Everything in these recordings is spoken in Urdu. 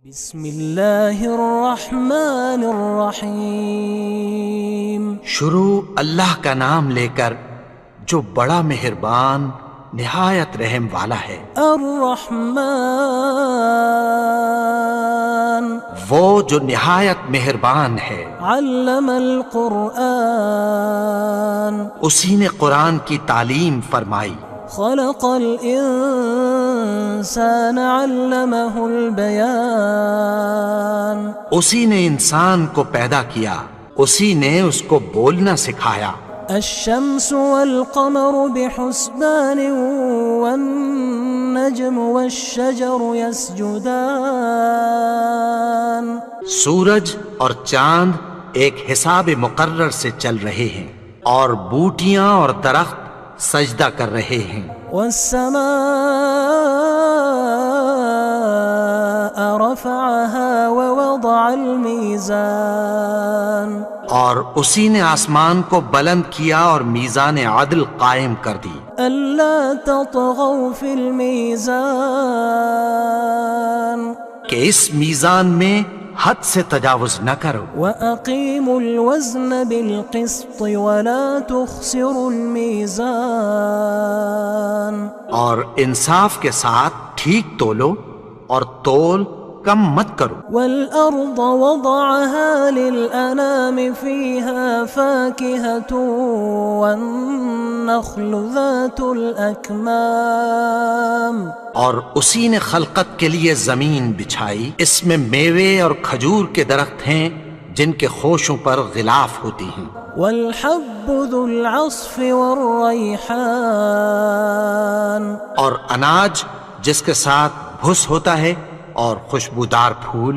بسم اللہ الرحمن الرحیم۔ شروع اللہ کا نام لے کر جو بڑا مہربان نہایت رحم والا ہے۔ الرحمن وہ جو نہایت مہربان ہے۔ علم القرآن اسی نے قرآن کی تعلیم فرمائی۔ خلق الانسان علمہ البیان اسی نے انسان کو پیدا کیا، اسی نے اس کو بولنا سکھایا۔ الشمس والقمر بحسبان والنجم والشجر يسجدان سورج اور چاند ایک حساب مقرر سے چل رہے ہیں، اور بوٹیاں اور درخت سجدہ کر رہے ہیں۔ والسماء رفعها ووضع الميزان اور اسی نے آسمان کو بلند کیا اور میزان عدل قائم کر دی۔ ألا تطغوا في الميزان کہ اس میزان میں حد سے تجاوز نہ کرو۔ وأقيموا الوزن بالقسط ولا تخسروا الميزان اور انصاف کے ساتھ ٹھیک تولو اور تول کم مت کرو۔ والأرض وضعها للأنام فيها فاكهة والنخل ذات الأكمام اور اسی نے خلقت کے لیے زمین بچھائی، اس میں میوے اور کھجور کے درخت ہیں جن کے خوشوں پر غلاف ہوتی ہیں۔ والحب ذو العصف والريحان اور اناج جس کے ساتھ بھس ہوتا ہے اور خوشبودار پھول۔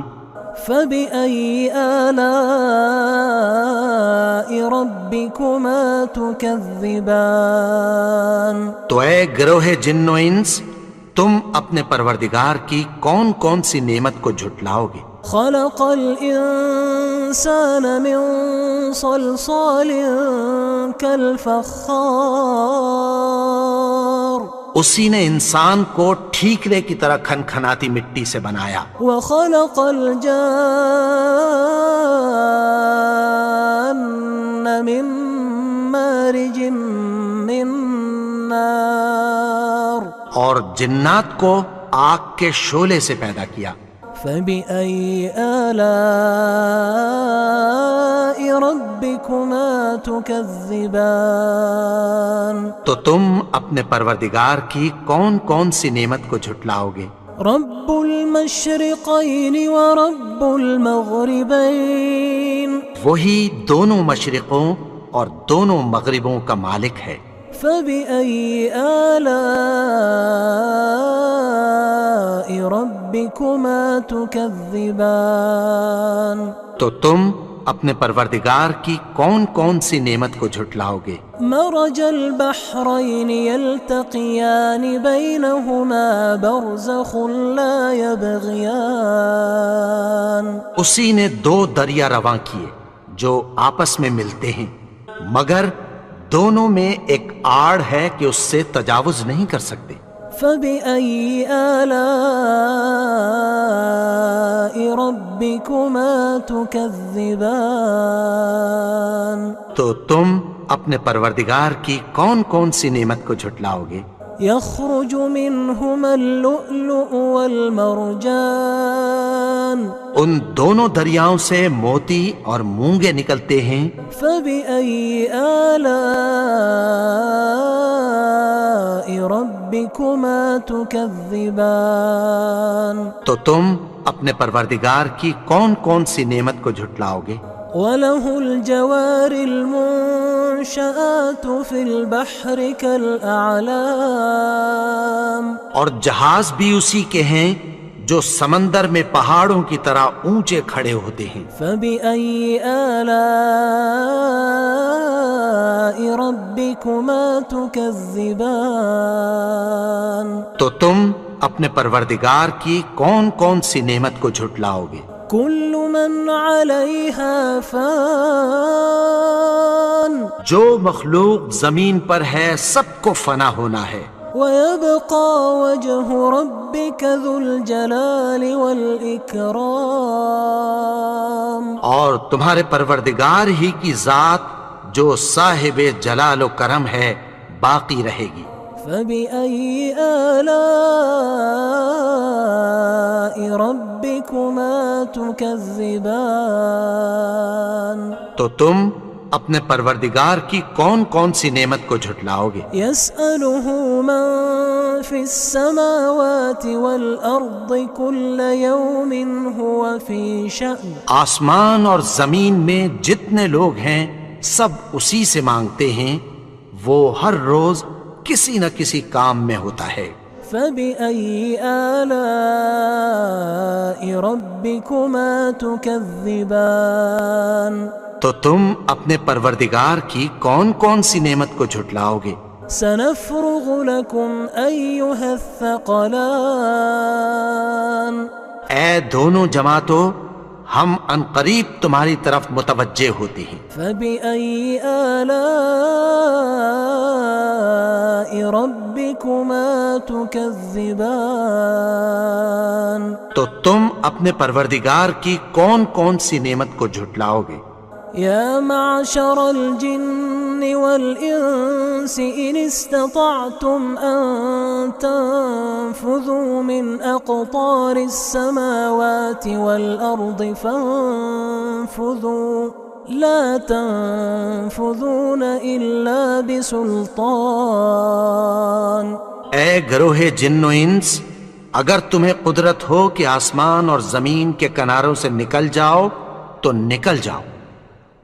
فبأي آلاء ربكما تكذبان تو اے گروہ جن و انس، تم اپنے پروردگار کی کون کون سی نعمت کو جھٹلاؤ گے؟ خلق الإنسان من صلصال كالفخار اسی نے انسان کو ٹھیکرے کی طرح کھنکھناتی مٹی سے بنایا۔ وخلق الجان من مارج من نار اور جنات کو آگ کے شعلے سے پیدا کیا۔ فبأي آلاء ربكما تكذبان تو تم اپنے پروردگار کی کون کون سی نعمت کو جھٹلاؤ گے؟ رب المشرقين ورب المغربين وہی دونوں مشرقوں اور دونوں مغربوں کا مالک ہے۔ فبأي آلاء ربكما تكذبان تو تم اپنے پروردگار کی کون کون سی نعمت کو جھٹلاؤ گے؟ مرج البحرين يلتقيان بينهما برزخ لا يبغيان اسی نے دو دریا رواں کیے جو آپس میں ملتے ہیں، مگر دونوں میں ایک آڑ ہے کہ اس سے تجاوز نہیں کر سکتے۔ فبأي آلاء ربكما تكذبان تو تم اپنے پروردگار کی کون کون سی نعمت کو جھٹلاؤ گے؟ يخرج منهما اللؤلؤ والمرجان ان دونوں دریاؤں سے موتی اور مونگے نکلتے ہیں۔ فبأي آلاء ربكما تكذبان تو تم اپنے پروردگار کی کون کون سی نعمت کو جھٹلاؤ گے؟ وله الجوار المنشآت في البحر كالأعلام اور جہاز بھی اسی کے ہیں جو سمندر میں پہاڑوں کی طرح اونچے کھڑے ہوتے ہیں۔ فبأي آلاء ربكما تكذبان تو تم اپنے پروردگار کی کون کون سی نعمت کو جھٹلاؤ گے؟ كل من عليها فان جو مخلوق زمین پر ہے سب کو فنا ہونا ہے۔ وَيَبْقَى وَجْهُ رَبِّكَ ذُو الْجَلَالِ وَالْإِكْرَامِ، اور تمہارے پروردگار ہی کی ذات جو صاحب جلال و کرم ہے باقی رہے گی۔ فَبِأَيِّ آلَاءِ رَبِّكُمَا تُكَذِّبَانِ، تو تم اپنے پروردگار کی کون کون سی نعمت کو جھٹلاؤ گے؟ يَسْأَلُهُ مَن فِي السَّمَاوَاتِ وَالْأَرْضِ كُلَّ يَوْمٍ هُوَ فِي شَأْنٍ، آسمان اور زمین میں جتنے لوگ ہیں سب اسی سے مانگتے ہیں، وہ ہر روز کسی نہ کسی کام میں ہوتا ہے۔ فَبِأَيِّ آلَاءِ رَبِّكُمَا تُكَذِّبَانِ، تو تم اپنے پروردگار کی کون کون سی نعمت کو جھٹلاؤ گے؟ سَنَفْرُغُ لَكُمْ أَيُّهَ الثَّقَلَانِ، اے دونوں جماعتوں، ہم عنقریب تمہاری طرف متوجہ ہوتے ہیں۔ فَبِأَيِّ آلَاءِ رَبِّكُمَا تُكَذِّبَانِ، تو تم اپنے پروردگار کی کون کون سی نعمت کو جھٹلاؤ گے؟ يا معشر الجن والإنس إن استطعتم أن تنفذوا من أقطار السماوات والأرض فانفذوا لا تنفذون إلا بسلطان۔ اے گروہ جن و انس، اگر تمہیں قدرت ہو کہ آسمان اور زمین کے کناروں سے نکل جاؤ تو نکل جاؤ،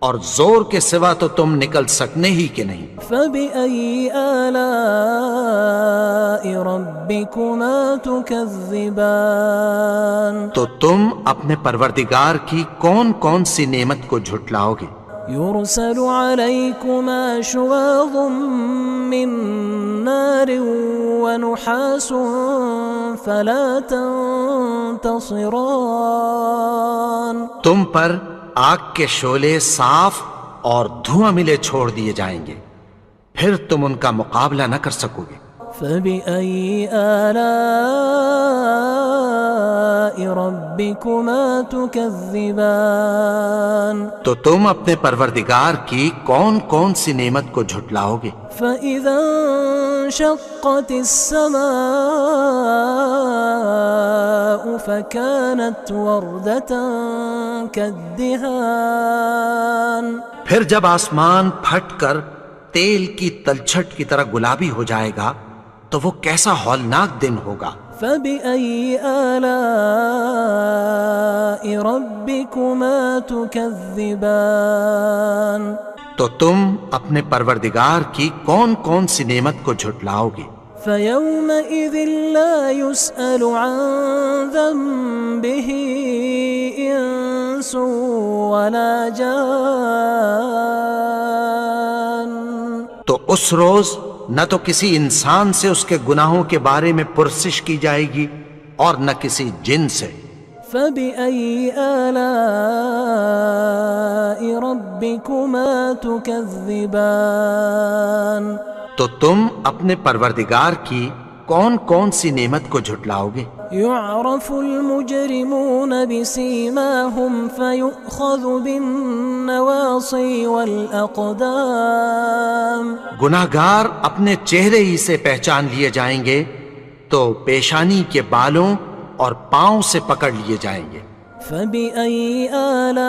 اور زور کے سوا تو تم نکل سکنے ہی کہ نہیں۔ فَبِأَيِّ آلَاءِ رَبِّكُمَا تُكَذِّبَانِ، تو تم اپنے پروردگار کی کون کون سی نعمت کو جھٹلاؤ گے؟ يُرْسَلُ عَلَيْكُمَا شُوَاظٌ مِّن نَّارٍ وَنُحَاسٌ فَلَا تَنتَصِرَانِ، تم پر آگ کے شعلے صاف اور دھواں ملے چھوڑ دیے جائیں گے، پھر تم ان کا مقابلہ نہ کر سکو گے۔ فَبِأَيِّ آلَاءِ رَبِّكُمَا تُكَذِّبَانِ، تو تم اپنے پروردگار کی کون کون سی نعمت کو جھٹلاؤ گے؟ فَإِذَا انشَقَّتِ السَّمَاءُ فَكَانَتْ وَرْدَةً كَالدِّهَانِ، پھر جب آسمان پھٹ کر تیل کی تلچھٹ کی طرح گلابی ہو جائے گا تو وہ کیسا ہولناک دن ہوگا۔ فَبِأَيِّ آلَاءِ رَبِّكُمَا تُكَذِّبَانِ، تو تم اپنے پروردگار کی کون کون سی نعمت کو جھٹلاؤ گے؟ فَيَوْمَئِذٍ لَا يُسْأَلُ عَنْ ذَنبِهِ إِنسٌ وَلَا جَانٌ، تو اس روز نہ تو کسی انسان سے اس کے گناہوں کے بارے میں پرسش کی جائے گی اور نہ کسی جن سے۔ فَبِأَيِّ آلَاءِ رَبِّكُمَا تُكَذِّبَانِ، تو تم اپنے پروردگار کی کون کون سی نعمت کو جھٹلاؤ گے؟ يُعْرَفُ الْمُجْرِمُونَ بِسِيمَاهُمْ فَيُؤْخَذُ بِالنَّوَاصِي وَالْأَقْدَامِ، گناہگار اپنے چہرے ہی سے پہچان لیے جائیں گے تو پیشانی کے بالوں اور پاؤں سے پکڑ لیے جائیں گے۔ فَبِأَيِّ آلَاءِ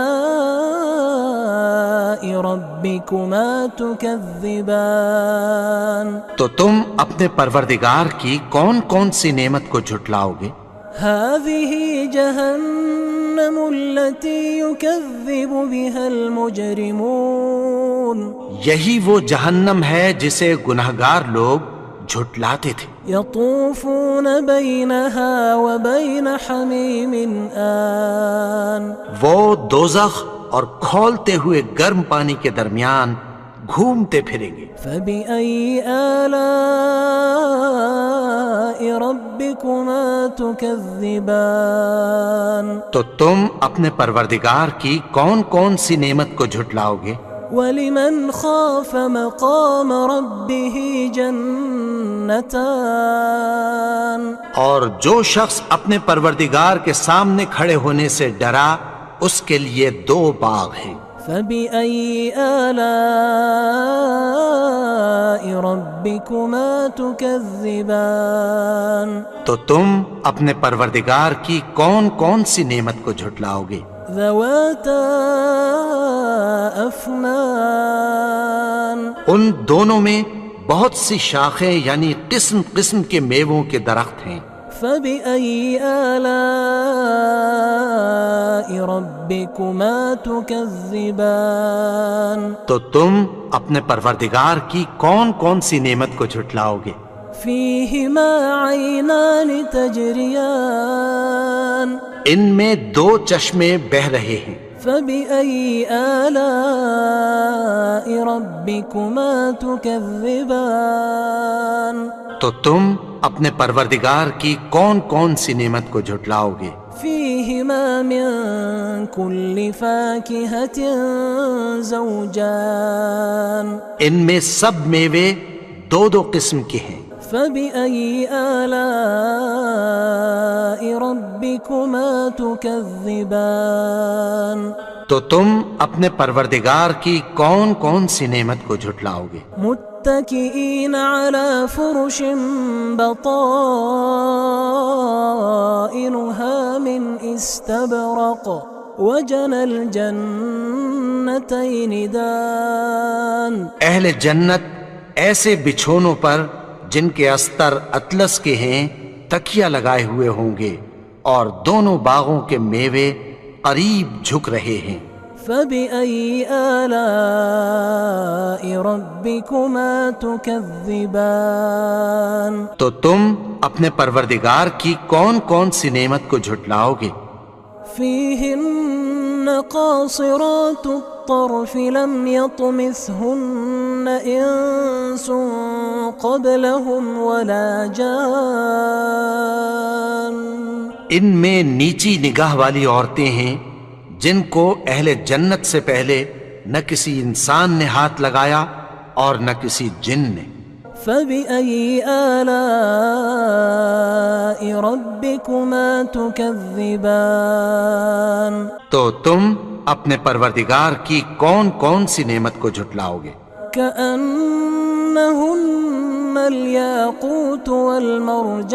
رَبِّكُمَا تُكَذِّبَانِ، تو تم اپنے پروردگار کی کون کون سی نعمت کو جھٹلاؤ گے؟ هَذِهِ جَهَنَّمُ الَّتِي يُكَذِّبُ بِهَا الْمُجْرِمُونَ، یہی وہ جہنم ہے جسے گناہگار لوگ جھٹلاتے تھے۔ يَطُوفُونَ بَيْنَهَا وَبَيْنَ حَمِيمٍ آن، وہ دوزخ اور کھولتے ہوئے گرم پانی کے درمیان گھومتے پھریں گے۔ فَبِأَيِّ آلَاءِ رَبِّكُمَا تُكَذِّبَانِ، تو تم اپنے پروردگار کی کون کون سی نعمت کو جھٹلاؤ گے؟ ولمن خاف مقام ربه جنتان اور جو شخص اپنے پروردگار کے سامنے کھڑے ہونے سے ڈرا اس کے لیے 2 باغ ہیں۔ فبأي آلاء ربكما تكذبان تو تم اپنے پروردگار کی کون کون سی نعمت کو جھٹلاؤ گے؟ ذواتا افنان ان دونوں میں بہت سی شاخیں یعنی قسم قسم کے میووں کے درخت ہیں۔ فبأي آلاء ربكما تكذبان تو تم اپنے پروردگار کی کون کون سی نعمت کو جھٹلاؤ گے؟ فيهما عينان تجريان ان میں 2 چشمے بہہ رہے ہیں۔ فبأي آلاء ربكما تكذبان تو تم اپنے پروردگار کی کون کون سی نعمت کو جھٹلاؤ گے؟ فيهما من كل فاكهة زوجان ان میں سب میوے 2 قسم کے ہیں۔ فبأي آلاء ربكما تكذبان تو تم اپنے پروردگار کی کون کون سی نعمت کو جھٹلاؤ گے؟ متكئين على فرش بطائنها من استبرق وجنى الجنتين دان اہل جنت ایسے بچھونوں پر جن کے استر اطلس کے ہیں تکیہ لگائے ہوئے ہوں گے اور دونوں باغوں کے میوے قریب جھک رہے ہیں۔ فبأي آلاء ربكما تكذبان تو تم اپنے پروردگار کی کون کون سی نعمت کو جھٹلاؤ گے؟ فيهن قاصرات الطرف لم يطمثهن إنس قبلهم ولا جان ان میں نیچی نگاہ والی عورتیں ہیں جن کو اہل جنت سے پہلے نہ کسی انسان نے ہاتھ لگایا اور نہ کسی جن نے۔ فبأي آلاء ربكما تكذبان تو تم اپنے پروردگار کی کون کون سی نعمت کو جھٹلاؤ گے؟ كأنهن الياقوت والمرجان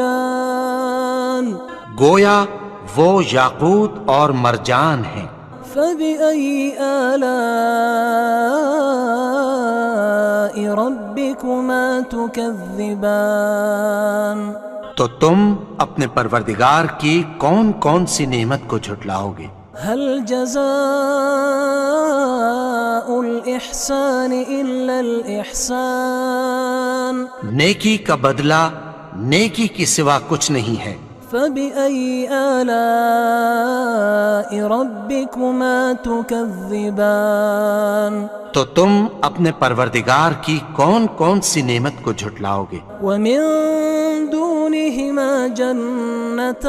گویا وہ یاقوت اور مرجان ہیں۔ فبأي آلاء ربكما تكذبان تو تم اپنے پروردگار کی کون کون سی نعمت کو جھٹلاؤ گے؟ هل جزاء الإحسان إلا الإحسان نیکی کا بدلہ نیکی کی سوا کچھ نہیں ہے۔ فبأي آلاء ربكما تكذبان تو تم اپنے پروردگار کی کون کون سی نعمت کو جھٹلاؤ گے؟ ومن دونهما جنتان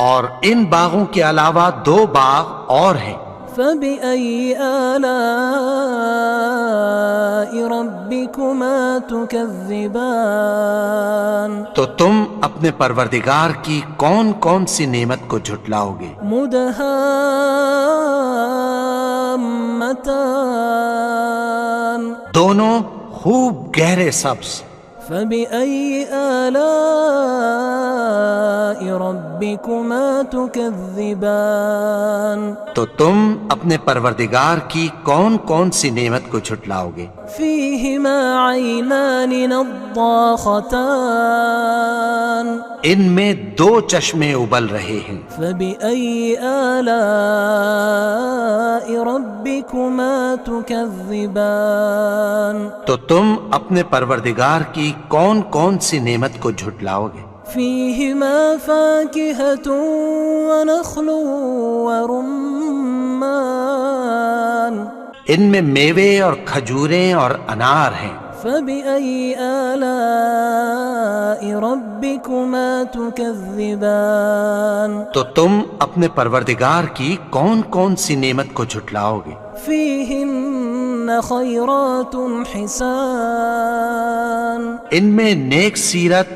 اور ان باغوں کے علاوہ 2 باغ اور ہیں۔ فبأي آلاء ربكما تكذبان تو تم اپنے پروردگار کی کون کون سی نعمت کو جھٹلاؤ گے؟ مدهامتان دونوں خوب گہرے سبز۔ فبأي آلاء ربكما تكذبان تو تم اپنے پروردگار کی کون کون سی نعمت کو جھٹلاؤ گے؟ فيهما عينان نضاختان ان میں 2 چشمے ابل رہے ہیں۔ فبأي آلاء ربكما تكذبان تو تم اپنے پروردگار کی کون کون سی نعمت کو جھٹلاؤ گے؟ فيهما فاكهة ونخل ورمان ان میں میوے اور کھجوریں اور انار ہیں۔ فبأي آلاء ربكما تكذبان تو تم اپنے پروردگار کی کون کون سی نعمت کو جھٹلاؤ گے؟ فيهن خيرات حسان ان میں نیک سیرت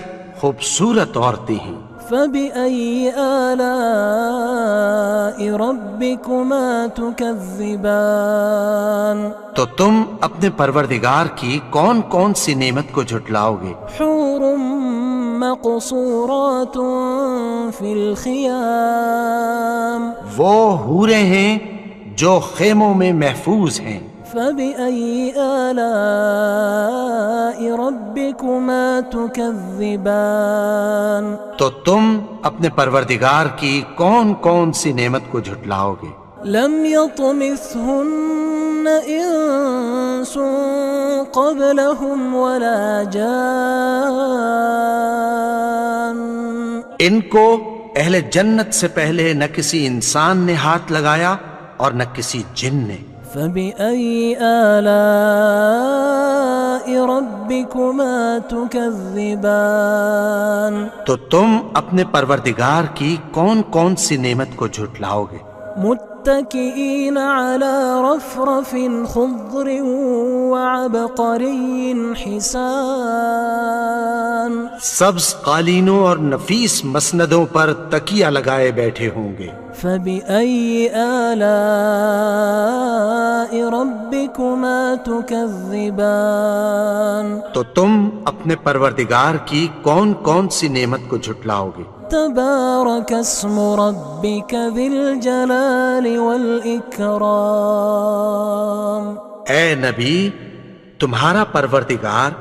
خوبصورت عورتیں ہیں۔ فبأي آلاء ربكما تكذبان تو تم اپنے پروردگار کی کون کون سی نعمت کو جھٹلاؤ گے؟ حور مقصورات في الخيام وہ حوریں ہیں جو خیموں میں محفوظ ہیں۔ فبأي آلاء ربكما تكذبان تو تم اپنے پروردگار کی کون کون سی نعمت کو جھٹلاؤ گے؟ لم يطمثهن إنس قبلهم ولا جان ان کو اہل جنت سے پہلے نہ کسی انسان نے ہاتھ لگایا اور نہ کسی جن نے۔ فبأي آلاء ربكما تكذبان تو تم اپنے پروردگار کی کون کون سی نعمت کو جھٹلاؤ گے؟ متكئين على رفرف خضر وعبقري حسان سبز قالینوں اور نفیس مسندوں پر تکیہ لگائے بیٹھے ہوں گے۔ فبأي آلاء ربكما تكذبان تو تم اپنے پروردگار کی کون کون سی نعمت کو جھٹلاؤ گے؟ تبارك اسم ربك ذي الجلال والإكرام اے نبی، تمہارا پروردگار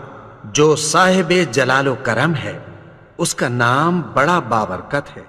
جو صاحب جلال و کرم ہے، اس کا نام بڑا بابرکت ہے۔